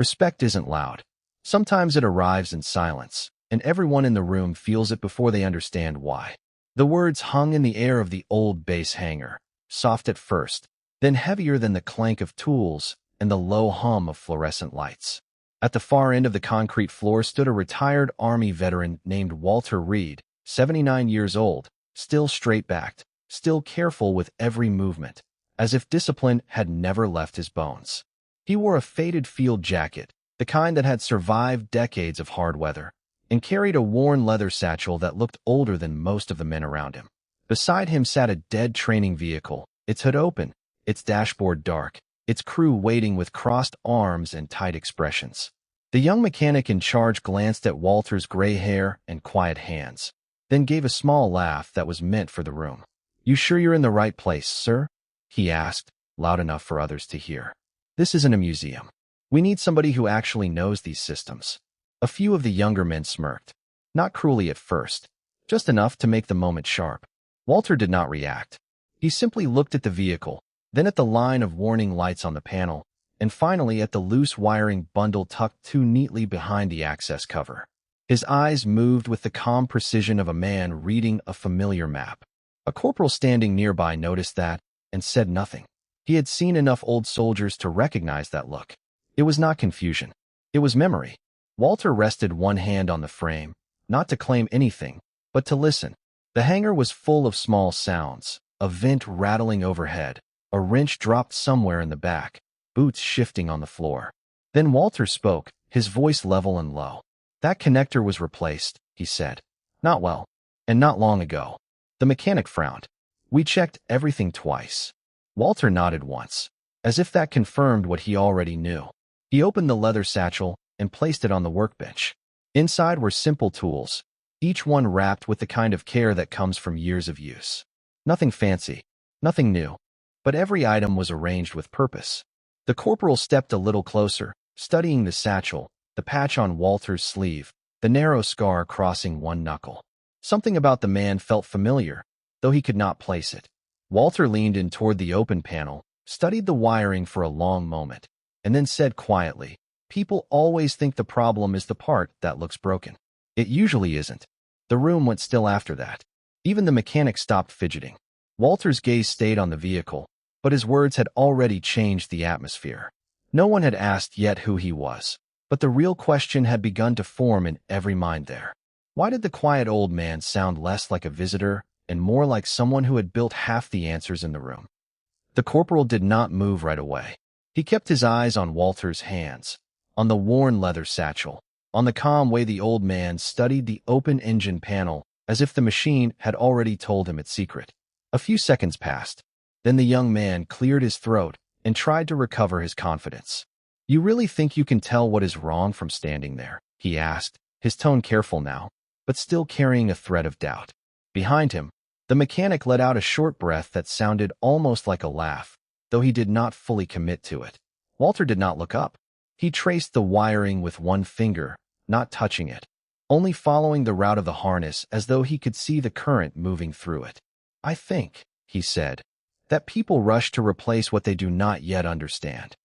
Respect isn't loud. Sometimes it arrives in silence, and everyone in the room feels it before they understand why. The words hung in the air of the old base hangar, soft at first, then heavier than the clank of tools and the low hum of fluorescent lights. At the far end of the concrete floor stood a retired Army veteran named Walter Reed, 79 years old, still straight-backed, still careful with every movement, as if discipline had never left his bones. He wore a faded field jacket, the kind that had survived decades of hard weather, and carried a worn leather satchel that looked older than most of the men around him. Beside him sat a dead training vehicle, its hood open, its dashboard dark, its crew waiting with crossed arms and tight expressions. The young mechanic in charge glanced at Walter's gray hair and quiet hands, then gave a small laugh that was meant for the room. "You sure you're in the right place, sir?" he asked, loud enough for others to hear. "This isn't a museum. We need somebody who actually knows these systems." A few of the younger men smirked, not cruelly at first, just enough to make the moment sharp. Walter did not react. He simply looked at the vehicle, then at the line of warning lights on the panel, and finally at the loose wiring bundle tucked too neatly behind the access cover. His eyes moved with the calm precision of a man reading a familiar map. A corporal standing nearby noticed that and said nothing. He had seen enough old soldiers to recognize that look. It was not confusion. It was memory. Walter rested one hand on the frame, not to claim anything, but to listen. The hangar was full of small sounds, a vent rattling overhead, a wrench dropped somewhere in the back, boots shifting on the floor. Then Walter spoke, his voice level and low. "That connector was replaced," he said. "Not well, and not long ago." The mechanic frowned. "We checked everything twice." Walter nodded once, as if that confirmed what he already knew. He opened the leather satchel and placed it on the workbench. Inside were simple tools, each one wrapped with the kind of care that comes from years of use. Nothing fancy, nothing new, but every item was arranged with purpose. The corporal stepped a little closer, studying the satchel, the patch on Walter's sleeve, the narrow scar crossing one knuckle. Something about the man felt familiar, though he could not place it. Walter leaned in toward the open panel, studied the wiring for a long moment, and then said quietly, "People always think the problem is the part that looks broken. It usually isn't." The room went still after that. Even the mechanic stopped fidgeting. Walter's gaze stayed on the vehicle, but his words had already changed the atmosphere. No one had asked yet who he was, but the real question had begun to form in every mind there. Why did the quiet old man sound less like a visitor and more like someone who had built half the answers in the room? The corporal did not move right away. He kept his eyes on Walter's hands, on the worn leather satchel, on the calm way the old man studied the open engine panel as if the machine had already told him its secret. A few seconds passed. Then the young man cleared his throat and tried to recover his confidence. "You really think you can tell what is wrong from standing there?" he asked, his tone careful now, but still carrying a thread of doubt. Behind him, the mechanic let out a short breath that sounded almost like a laugh, though he did not fully commit to it. Walter did not look up. He traced the wiring with one finger, not touching it, only following the route of the harness as though he could see the current moving through it. "I think," he said, "that people rush to replace what they do not yet understand."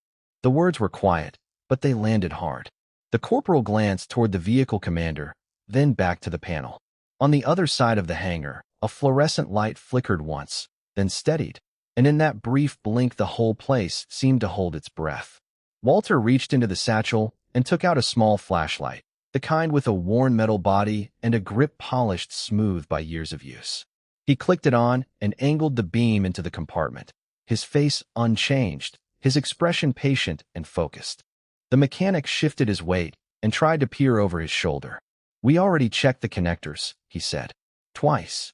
The words were quiet, but they landed hard. The corporal glanced toward the vehicle commander, then back to the panel. On the other side of the hangar, a fluorescent light flickered once, then steadied, and in that brief blink the whole place seemed to hold its breath. Walter reached into the satchel and took out a small flashlight, the kind with a worn metal body and a grip polished smooth by years of use. He clicked it on and angled the beam into the compartment, his face unchanged, his expression patient and focused. The mechanic shifted his weight and tried to peer over his shoulder. "We already checked the connectors," he said. "Twice."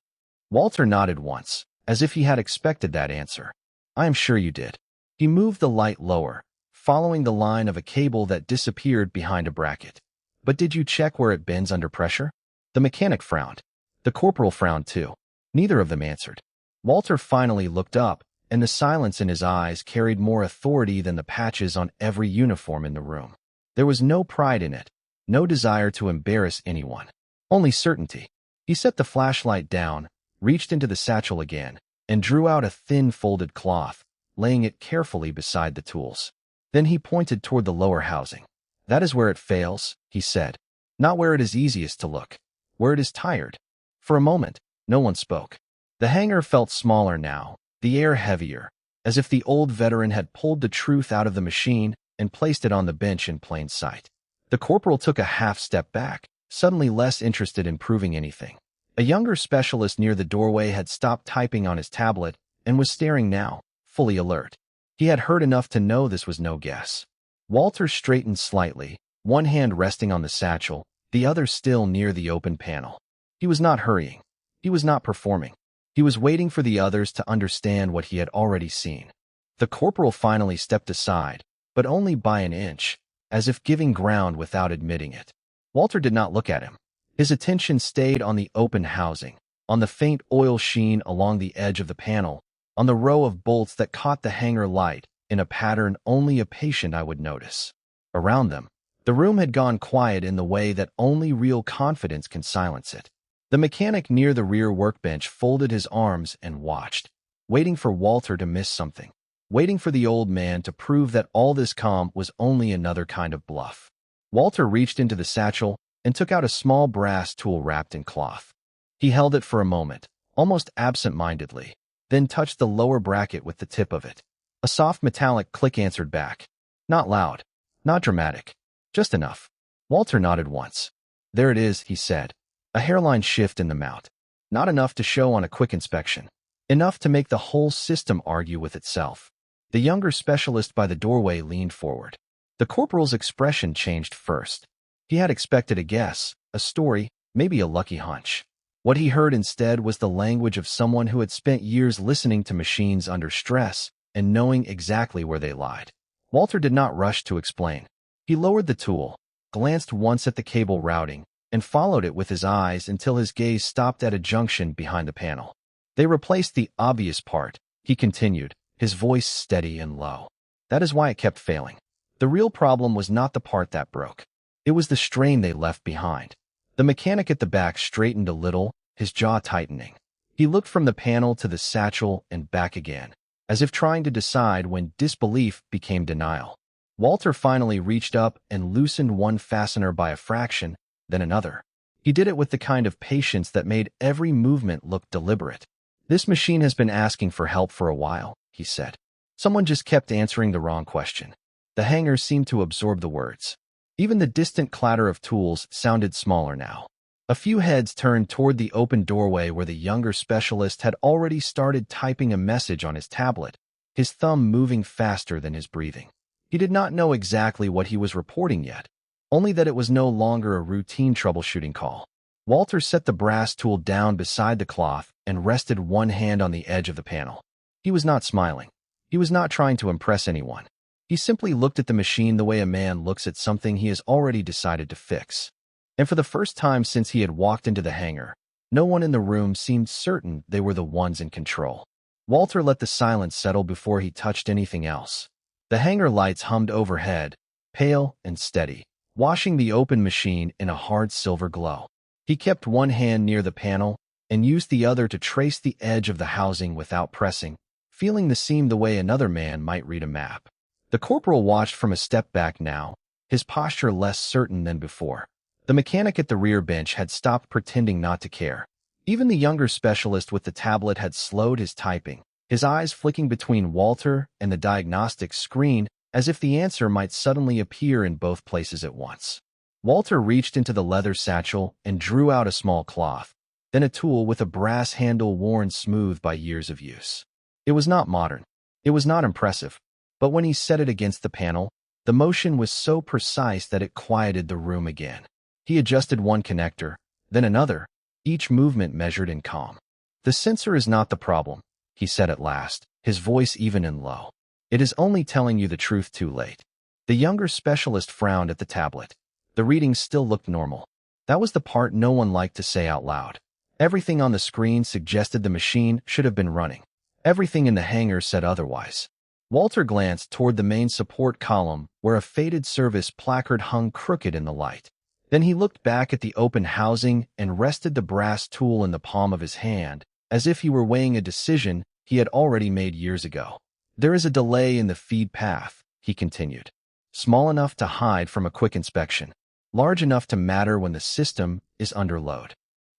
Walter nodded once, as if he had expected that answer. "I am sure you did." He moved the light lower, following the line of a cable that disappeared behind a bracket. "But did you check where it bends under pressure?" The mechanic frowned. The corporal frowned too. Neither of them answered. Walter finally looked up, and the silence in his eyes carried more authority than the patches on every uniform in the room. There was no pride in it, no desire to embarrass anyone, only certainty. He set the flashlight down, reached into the satchel again, and drew out a thin folded cloth, laying it carefully beside the tools. Then he pointed toward the lower housing. That is where it fails, he said. Not where it is easiest to look. Where it is tired. For a moment, no one spoke. The hangar felt smaller now, the air heavier, as if the old veteran had pulled the truth out of the machine and placed it on the bench in plain sight. The corporal took a half step back, suddenly less interested in proving anything. A younger specialist near the doorway had stopped typing on his tablet and was staring now, fully alert. He had heard enough to know this was no guess. Walter straightened slightly, one hand resting on the satchel, the other still near the open panel. He was not hurrying. He was not performing. He was waiting for the others to understand what he had already seen. The corporal finally stepped aside, but only by an inch, as if giving ground without admitting it. Walter did not look at him. His attention stayed on the open housing, on the faint oil sheen along the edge of the panel, on the row of bolts that caught the hangar light in a pattern only a patient I would notice. Around them, the room had gone quiet in the way that only real confidence can silence it. The mechanic near the rear workbench folded his arms and watched, waiting for Walter to miss something, waiting for the old man to prove that all this calm was only another kind of bluff. Walter reached into the satchel and took out a small brass tool wrapped in cloth. He held it for a moment, almost absent-mindedly, then touched the lower bracket with the tip of it. A soft metallic click answered back. Not loud, not dramatic, just enough. Walter nodded once. There it is, he said. A hairline shift in the mount. Not enough to show on a quick inspection. Enough to make the whole system argue with itself. The younger specialist by the doorway leaned forward. The corporal's expression changed first. He had expected a guess, a story, maybe a lucky hunch. What he heard instead was the language of someone who had spent years listening to machines under stress and knowing exactly where they lied. Walter did not rush to explain. He lowered the tool, glanced once at the cable routing, and followed it with his eyes until his gaze stopped at a junction behind the panel. They replaced the obvious part, he continued, his voice steady and low. That is why it kept failing. The real problem was not the part that broke. It was the strain they left behind. The mechanic at the back straightened a little, his jaw tightening. He looked from the panel to the satchel and back again, as if trying to decide when disbelief became denial. Walter finally reached up and loosened one fastener by a fraction, then another. He did it with the kind of patience that made every movement look deliberate. This machine has been asking for help for a while, he said. Someone just kept answering the wrong question. The hangar seemed to absorb the words. Even the distant clatter of tools sounded smaller now. A few heads turned toward the open doorway where the younger specialist had already started typing a message on his tablet, his thumb moving faster than his breathing. He did not know exactly what he was reporting yet, only that it was no longer a routine troubleshooting call. Walter set the brass tool down beside the cloth and rested one hand on the edge of the panel. He was not smiling. He was not trying to impress anyone. He simply looked at the machine the way a man looks at something he has already decided to fix. And for the first time since he had walked into the hangar, no one in the room seemed certain they were the ones in control. Walter let the silence settle before he touched anything else. The hangar lights hummed overhead, pale and steady, washing the open machine in a hard silver glow. He kept one hand near the panel and used the other to trace the edge of the housing without pressing, feeling the seam the way another man might read a map. The corporal watched from a step back now, his posture less certain than before. The mechanic at the rear bench had stopped pretending not to care. Even the younger specialist with the tablet had slowed his typing, his eyes flicking between Walter and the diagnostic screen as if the answer might suddenly appear in both places at once. Walter reached into the leather satchel and drew out a small cloth, then a tool with a brass handle worn smooth by years of use. It was not modern. It was not impressive. But when he set it against the panel, the motion was so precise that it quieted the room again. He adjusted one connector, then another, each movement measured in calm. The sensor is not the problem, he said at last, his voice even and low. It is only telling you the truth too late. The younger specialist frowned at the tablet. The readings still looked normal. That was the part no one liked to say out loud. Everything on the screen suggested the machine should have been running. Everything in the hangar said otherwise. Walter glanced toward the main support column where a faded service placard hung crooked in the light. Then he looked back at the open housing and rested the brass tool in the palm of his hand, as if he were weighing a decision he had already made years ago. There is a delay in the feed path, he continued. small enough to hide from a quick inspection, large enough to matter when the system is under load.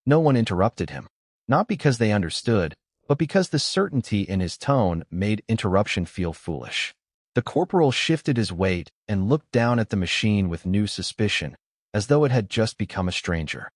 No one interrupted him, not because they understood, but because the certainty in his tone made interruption feel foolish. The corporal shifted his weight and looked down at the machine with new suspicion, as though it had just become a stranger.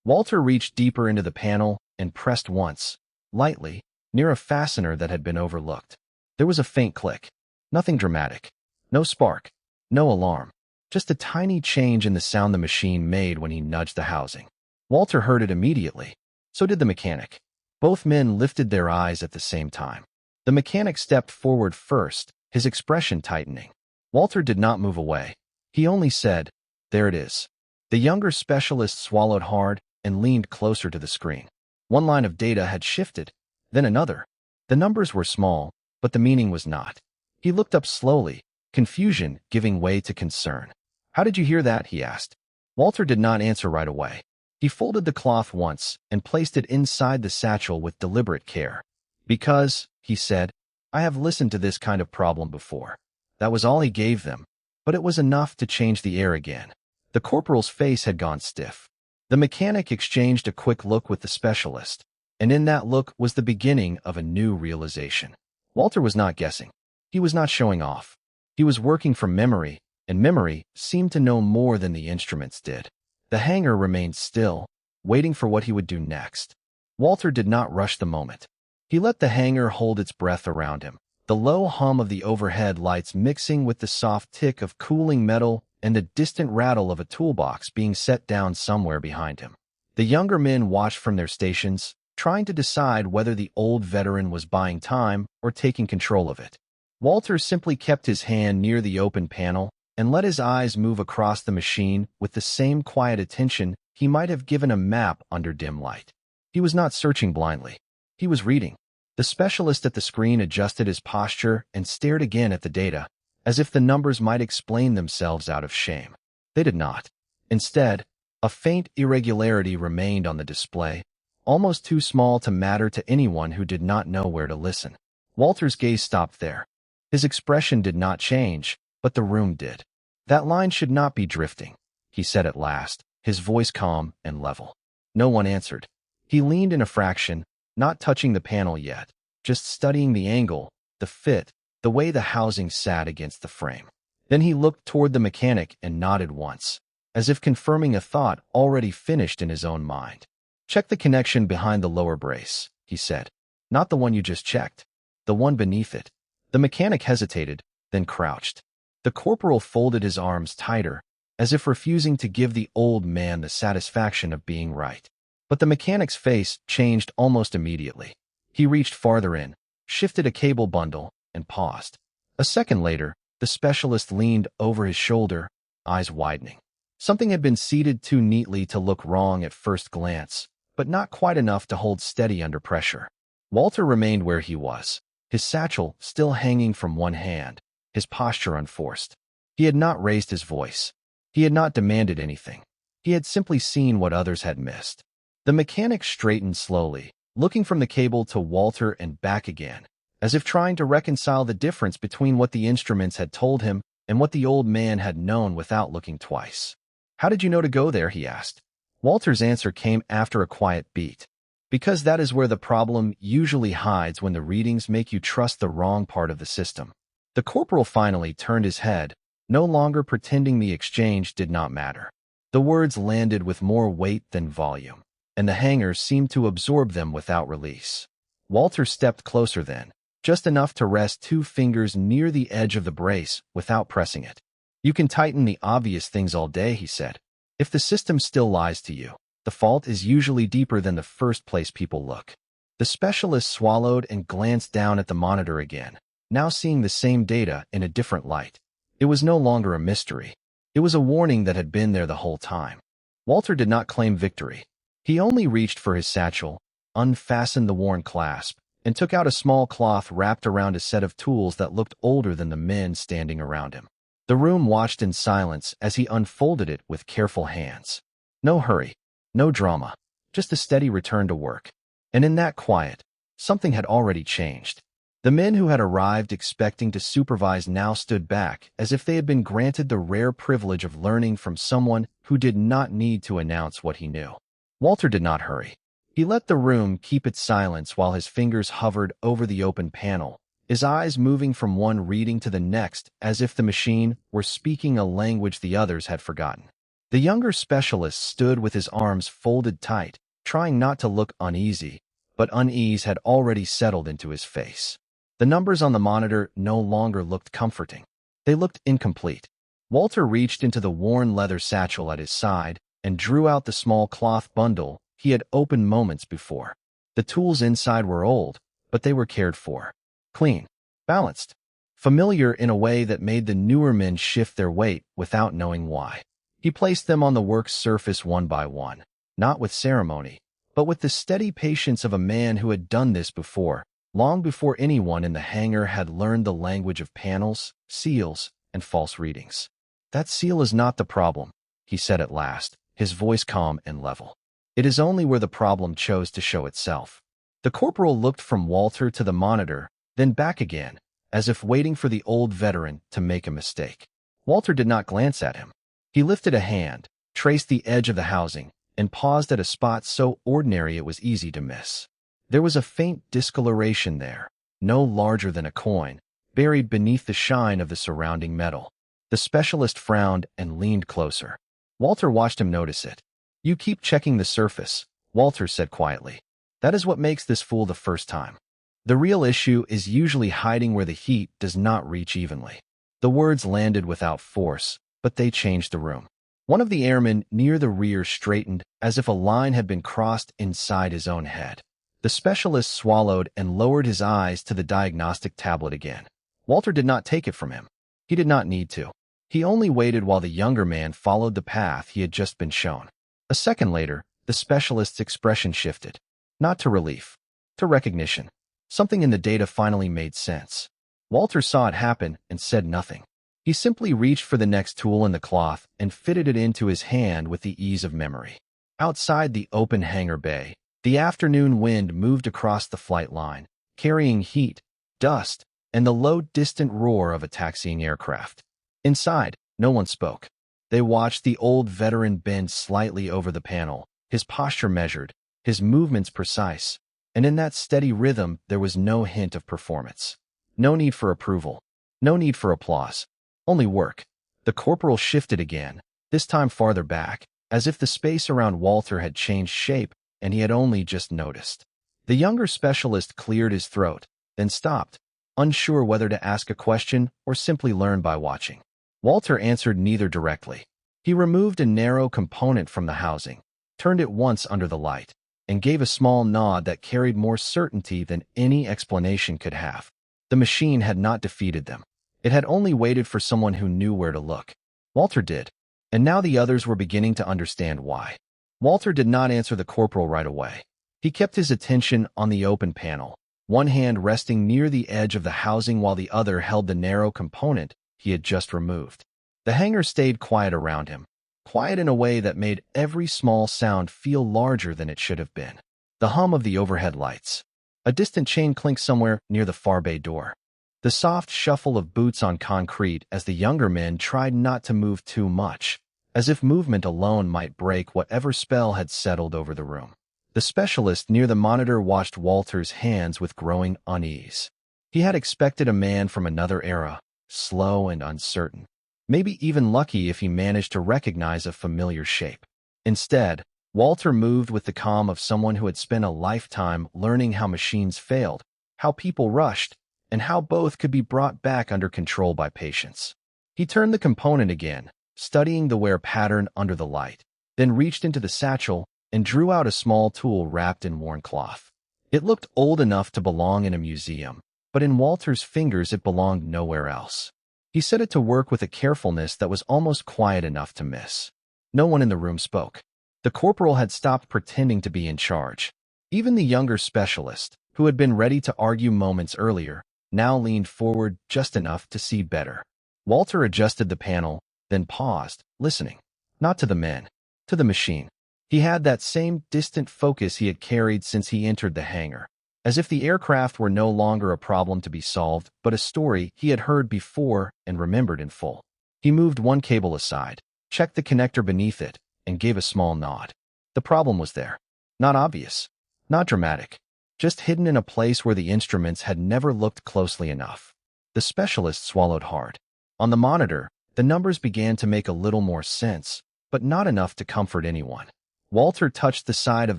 Walter reached deeper into the panel and pressed once, lightly, near a fastener that had been overlooked. There was a faint click. Nothing dramatic. No spark. No alarm. Just a tiny change in the sound the machine made when he nudged the housing. Walter heard it immediately. So did the mechanic. Both men lifted their eyes at the same time. The mechanic stepped forward first, his expression tightening. Walter did not move away. He only said, "There it is." The younger specialist swallowed hard and leaned closer to the screen. One line of data had shifted, then another. The numbers were small, but the meaning was not. He looked up slowly, confusion giving way to concern. "How did you hear that?" he asked. Walter did not answer right away. He folded the cloth once and placed it inside the satchel with deliberate care. "Because," he said, "I have listened to this kind of problem before." That was all he gave them, but it was enough to change the air again. The corporal's face had gone stiff. The mechanic exchanged a quick look with the specialist, and in that look was the beginning of a new realization. Walter was not guessing. He was not showing off. He was working from memory, and memory seemed to know more than the instruments did. The hangar remained still, waiting for what he would do next. Walter did not rush the moment. He let the hangar hold its breath around him, the low hum of the overhead lights mixing with the soft tick of cooling metal and the distant rattle of a toolbox being set down somewhere behind him. The younger men watched from their stations, trying to decide whether the old veteran was buying time or taking control of it. Walter simply kept his hand near the open panel and let his eyes move across the machine with the same quiet attention he might have given a map under dim light. He was not searching blindly. He was reading. The specialist at the screen adjusted his posture and stared again at the data, as if the numbers might explain themselves out of shame. They did not. Instead, a faint irregularity remained on the display, almost too small to matter to anyone who did not know where to listen. Walter's gaze stopped there. His expression did not change, but the room did. "That line should not be drifting," he said at last, his voice calm and level. No one answered. He leaned in a fraction, not touching the panel yet, just studying the angle, the fit, the way the housing sat against the frame. Then he looked toward the mechanic and nodded once, as if confirming a thought already finished in his own mind. "Check the connection behind the lower brace," he said. "Not the one you just checked. The one beneath it." The mechanic hesitated, then crouched. The corporal folded his arms tighter, as if refusing to give the old man the satisfaction of being right. But the mechanic's face changed almost immediately. He reached farther in, shifted a cable bundle, and paused. A second later, the specialist leaned over his shoulder, eyes widening. Something had been seated too neatly to look wrong at first glance, but not quite enough to hold steady under pressure. Walter remained where he was, his satchel still hanging from one hand, his posture unforced. He had not raised his voice. He had not demanded anything. He had simply seen what others had missed. The mechanic straightened slowly, looking from the cable to Walter and back again, as if trying to reconcile the difference between what the instruments had told him and what the old man had known without looking twice. "How did you know to go there?" he asked. Walter's answer came after a quiet beat. "Because that is where the problem usually hides when the readings make you trust the wrong part of the system." The corporal finally turned his head, no longer pretending the exchange did not matter. The words landed with more weight than volume, and the hangar seemed to absorb them without release. Walter stepped closer then, just enough to rest two fingers near the edge of the brace without pressing it. "You can tighten the obvious things all day," he said. "If the system still lies to you, the fault is usually deeper than the first place people look." The specialist swallowed and glanced down at the monitor again, now seeing the same data in a different light. It was no longer a mystery. It was a warning that had been there the whole time. Walter did not claim victory. He only reached for his satchel, unfastened the worn clasp, and took out a small cloth wrapped around a set of tools that looked older than the men standing around him. The room watched in silence as he unfolded it with careful hands. No hurry, no drama, just a steady return to work. And in that quiet, something had already changed. The men who had arrived expecting to supervise now stood back, as if they had been granted the rare privilege of learning from someone who did not need to announce what he knew. Walter did not hurry. He let the room keep its silence while his fingers hovered over the open panel, his eyes moving from one reading to the next as if the machine were speaking a language the others had forgotten. The younger specialist stood with his arms folded tight, trying not to look uneasy, but unease had already settled into his face. The numbers on the monitor no longer looked comforting. They looked incomplete. Walter reached into the worn leather satchel at his side and drew out the small cloth bundle he had opened moments before. The tools inside were old, but they were cared for. Clean, balanced, familiar in a way that made the newer men shift their weight without knowing why. He placed them on the work's surface one by one, not with ceremony, but with the steady patience of a man who had done this before, long before anyone in the hangar had learned the language of panels, seals, and false readings. "That seal is not the problem," he said at last, his voice calm and level. "It is only where the problem chose to show itself." The corporal looked from Walter to the monitor, then back again, as if waiting for the old veteran to make a mistake. Walter did not glance at him. He lifted a hand, traced the edge of the housing, and paused at a spot so ordinary it was easy to miss. There was a faint discoloration there, no larger than a coin, buried beneath the shine of the surrounding metal. The specialist frowned and leaned closer. Walter watched him notice it. "You keep checking the surface," Walter said quietly. "That is what makes this fool the first time. The real issue is usually hiding where the heat does not reach evenly." The words landed without force, but they changed the room. One of the airmen near the rear straightened as if a line had been crossed inside his own head. The specialist swallowed and lowered his eyes to the diagnostic tablet again. Walter did not take it from him. He did not need to. He only waited while the younger man followed the path he had just been shown. A second later, the specialist's expression shifted. Not to relief, to recognition. Something in the data finally made sense. Walter saw it happen and said nothing. He simply reached for the next tool in the cloth and fitted it into his hand with the ease of memory. Outside the open hangar bay, the afternoon wind moved across the flight line, carrying heat, dust, and the low, distant roar of a taxiing aircraft. Inside, no one spoke. They watched the old veteran bend slightly over the panel, his posture measured, his movements precise, and in that steady rhythm there was no hint of performance. No need for approval. No need for applause. Only work. The corporal shifted again, this time farther back, as if the space around Walter had changed shape and he had only just noticed. The younger specialist cleared his throat, then stopped, unsure whether to ask a question or simply learn by watching. Walter answered neither directly. He removed a narrow component from the housing, turned it once under the light, and gave a small nod that carried more certainty than any explanation could have. The machine had not defeated them. It had only waited for someone who knew where to look. Walter did, and now the others were beginning to understand why. Walter did not answer the corporal right away. He kept his attention on the open panel, one hand resting near the edge of the housing while the other held the narrow component he had just removed. The hangar stayed quiet around him, quiet in a way that made every small sound feel larger than it should have been. The hum of the overhead lights. A distant chain clinked somewhere near the far bay door. The soft shuffle of boots on concrete as the younger men tried not to move too much, as if movement alone might break whatever spell had settled over the room. The specialist near the monitor watched Walter's hands with growing unease. He had expected a man from another era, slow and uncertain, maybe even lucky if he managed to recognize a familiar shape. Instead, Walter moved with the calm of someone who had spent a lifetime learning how machines failed, how people rushed, and how both could be brought back under control by patience. He turned the component again, studying the wear pattern under the light, then reached into the satchel and drew out a small tool wrapped in worn cloth. It looked old enough to belong in a museum, but in Walter's fingers it belonged nowhere else. He set it to work with a carefulness that was almost quiet enough to miss. No one in the room spoke. The corporal had stopped pretending to be in charge. Even the younger specialist, who had been ready to argue moments earlier, now leaned forward just enough to see better. Walter adjusted the panel, then paused, listening. Not to the men, to the machine. He had that same distant focus he had carried since he entered the hangar. as if the aircraft were no longer a problem to be solved, but a story he had heard before and remembered in full. He moved one cable aside, checked the connector beneath it, and gave a small nod. The problem was there. Not obvious, not dramatic, just hidden in a place where the instruments had never looked closely enough. The specialist swallowed hard. On the monitor, the numbers began to make a little more sense, but not enough to comfort anyone. Walter touched the side of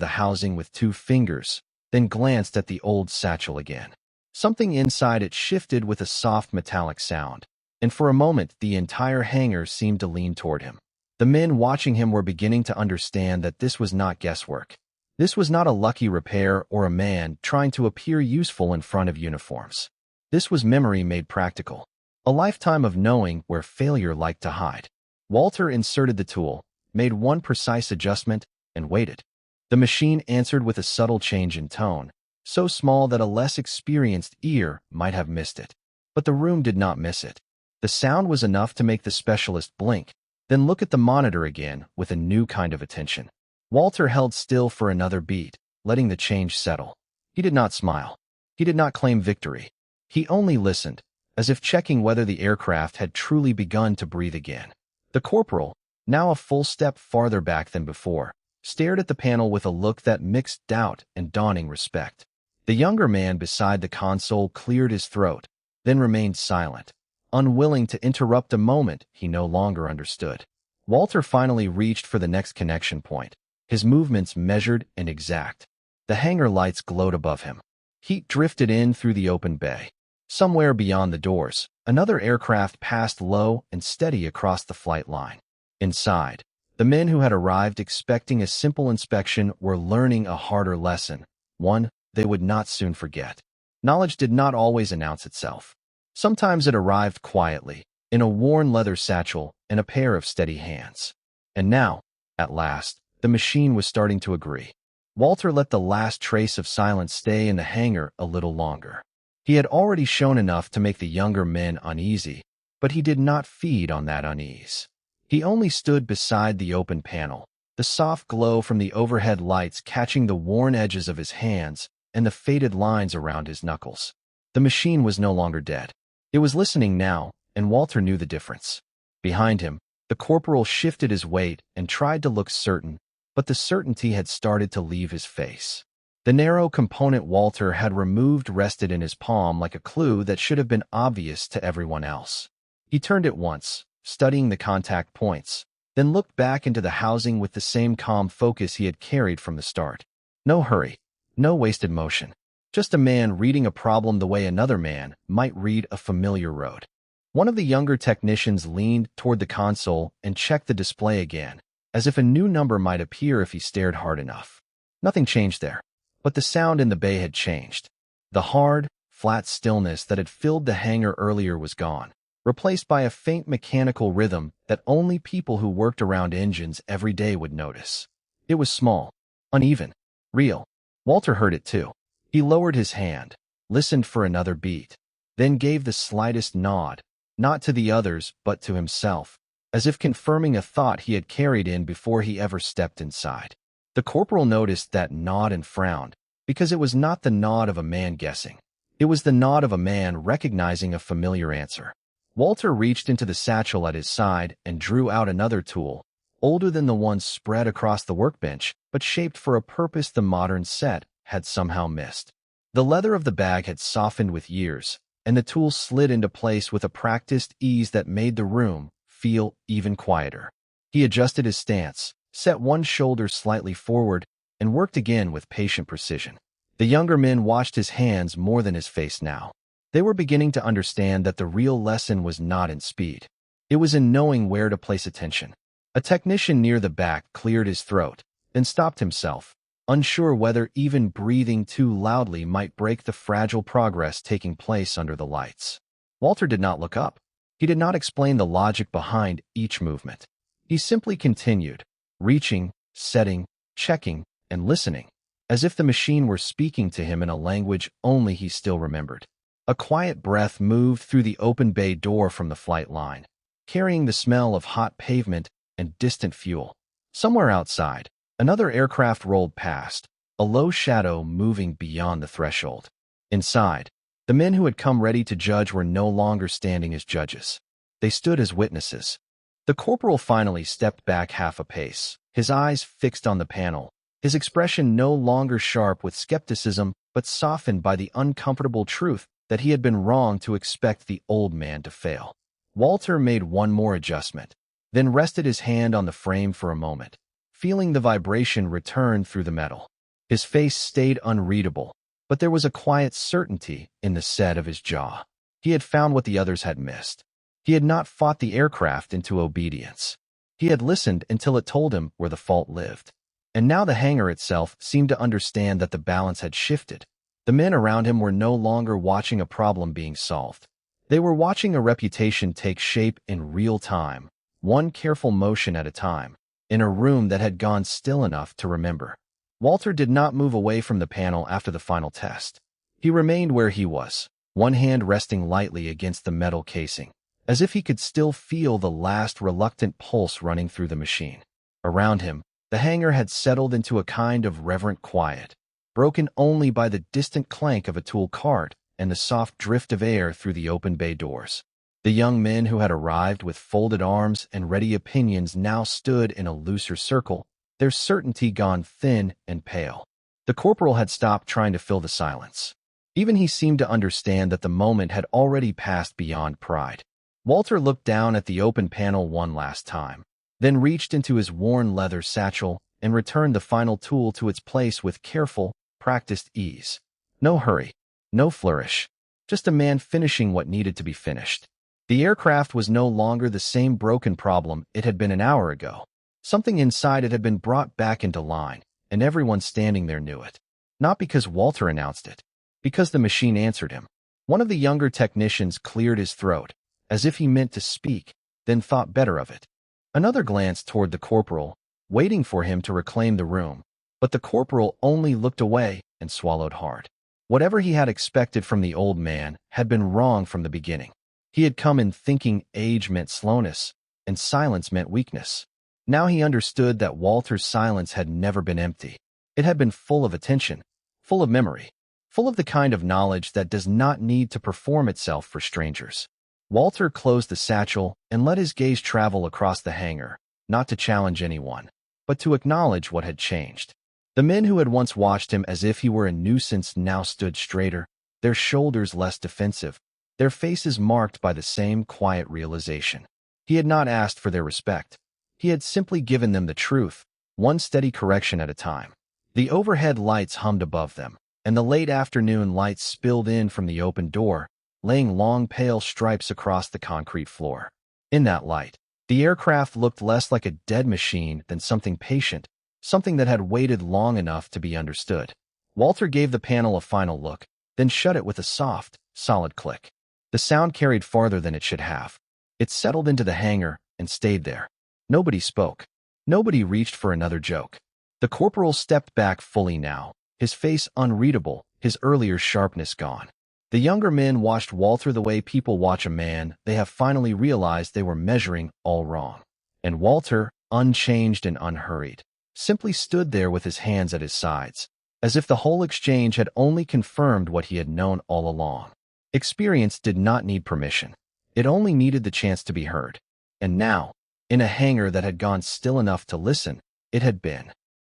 the housing with 2 fingers, then glanced at the old satchel again. Something inside it shifted with a soft metallic sound, and for a moment the entire hangar seemed to lean toward him. The men watching him were beginning to understand that this was not guesswork. This was not a lucky repair or a man trying to appear useful in front of uniforms. This was memory made practical. A lifetime of knowing where failure liked to hide. Walter inserted the tool, made one precise adjustment, and waited. The machine answered with a subtle change in tone, so small that a less experienced ear might have missed it. But the room did not miss it. The sound was enough to make the specialist blink, then look at the monitor again with a new kind of attention. Walter held still for another beat, letting the change settle. He did not smile. He did not claim victory. He only listened, as if checking whether the aircraft had truly begun to breathe again. The corporal, now a full step farther back than before, stared at the panel with a look that mixed doubt and dawning respect. The younger man beside the console cleared his throat, then remained silent, unwilling to interrupt a moment he no longer understood. Walter finally reached for the next connection point, his movements measured and exact. The hangar lights glowed above him. Heat drifted in through the open bay. Somewhere beyond the doors, another aircraft passed low and steady across the flight line. Inside, the men who had arrived expecting a simple inspection were learning a harder lesson, one they would not soon forget. Knowledge did not always announce itself. Sometimes it arrived quietly, in a worn leather satchel and a pair of steady hands. And now, at last, the machine was starting to agree. Walter let the last trace of silence stay in the hangar a little longer. He had already shown enough to make the younger men uneasy, but he did not feed on that unease. He only stood beside the open panel, the soft glow from the overhead lights catching the worn edges of his hands and the faded lines around his knuckles. The machine was no longer dead. It was listening now, and Walter knew the difference. Behind him, the corporal shifted his weight and tried to look certain, but the certainty had started to leave his face. The narrow component Walter had removed rested in his palm like a clue that should have been obvious to everyone else. He turned it once, studying the contact points, then looked back into the housing with the same calm focus he had carried from the start. No hurry, no wasted motion. Just a man reading a problem the way another man might read a familiar road. One of the younger technicians leaned toward the console and checked the display again, as if a new number might appear if he stared hard enough. Nothing changed there. But the sound in the bay had changed. The hard, flat stillness that had filled the hangar earlier was gone, replaced by a faint mechanical rhythm that only people who worked around engines every day would notice. It was small, uneven, real. Walter heard it too. He lowered his hand, listened for another beat, then gave the slightest nod, not to the others but to himself, as if confirming a thought he had carried in before he ever stepped inside. The corporal noticed that nod and frowned, because it was not the nod of a man guessing. It was the nod of a man recognizing a familiar answer. Walter reached into the satchel at his side and drew out another tool, older than the one spread across the workbench, but shaped for a purpose the modern set had somehow missed. The leather of the bag had softened with years, and the tool slid into place with a practiced ease that made the room feel even quieter. He adjusted his stance, set one shoulder slightly forward, and worked again with patient precision. The younger men watched his hands more than his face now. They were beginning to understand that the real lesson was not in speed. It was in knowing where to place attention. A technician near the back cleared his throat, then stopped himself, unsure whether even breathing too loudly might break the fragile progress taking place under the lights. Walter did not look up. He did not explain the logic behind each movement. He simply continued, reaching, setting, checking, and listening, as if the machine were speaking to him in a language only he still remembered. A quiet breath moved through the open bay door from the flight line, carrying the smell of hot pavement and distant fuel. Somewhere outside, another aircraft rolled past, a low shadow moving beyond the threshold. Inside, the men who had come ready to judge were no longer standing as judges. They stood as witnesses. The corporal finally stepped back half a pace, his eyes fixed on the panel, his expression no longer sharp with skepticism but softened by the uncomfortable truth that he had been wrong to expect the old man to fail. Walter made one more adjustment, then rested his hand on the frame for a moment, feeling the vibration return through the metal. His face stayed unreadable, but there was a quiet certainty in the set of his jaw. He had found what the others had missed. He had not fought the aircraft into obedience. He had listened until it told him where the fault lived. And now the hangar itself seemed to understand that the balance had shifted. The men around him were no longer watching a problem being solved. They were watching a reputation take shape in real time, one careful motion at a time, in a room that had gone still enough to remember. Walter did not move away from the panel after the final test. He remained where he was, one hand resting lightly against the metal casing, as if he could still feel the last reluctant pulse running through the machine. Around him, the hangar had settled into a kind of reverent quiet, broken only by the distant clank of a tool cart and the soft drift of air through the open bay doors. The young men who had arrived with folded arms and ready opinions now stood in a looser circle, their certainty gone thin and pale. The corporal had stopped trying to fill the silence. Even he seemed to understand that the moment had already passed beyond pride. Walter looked down at the open panel one last time, then reached into his worn leather satchel and returned the final tool to its place with careful, practiced ease. No hurry, no flourish, just a man finishing what needed to be finished. The aircraft was no longer the same broken problem it had been an hour ago. Something inside it had been brought back into line, and everyone standing there knew it. Not because Walter announced it, because the machine answered him. One of the younger technicians cleared his throat, as if he meant to speak, then thought better of it. Another glanced toward the corporal, waiting for him to reclaim the room, but the corporal only looked away and swallowed hard. Whatever he had expected from the old man had been wrong from the beginning. He had come in thinking age meant slowness, and silence meant weakness. Now he understood that Walter's silence had never been empty. It had been full of attention, full of memory, full of the kind of knowledge that does not need to perform itself for strangers. Walter closed the satchel and let his gaze travel across the hangar, not to challenge anyone, but to acknowledge what had changed. The men who had once watched him as if he were a nuisance now stood straighter, their shoulders less defensive, their faces marked by the same quiet realization. He had not asked for their respect. He had simply given them the truth, one steady correction at a time. The overhead lights hummed above them, and the late afternoon light spilled in from the open door, laying long pale stripes across the concrete floor. In that light, the aircraft looked less like a dead machine than something patient, something that had waited long enough to be understood. Walter gave the panel a final look, then shut it with a soft, solid click. The sound carried farther than it should have. It settled into the hangar and stayed there. Nobody spoke. Nobody reached for another joke. The corporal stepped back fully now, his face unreadable, his earlier sharpness gone. The younger men watched Walter the way people watch a man they have finally realized they were measuring all wrong. And Walter, unchanged and unhurried, simply stood there with his hands at his sides, as if the whole exchange had only confirmed what he had known all along. Experience did not need permission. It only needed the chance to be heard. And now, in a hangar that had gone still enough to listen, it had been.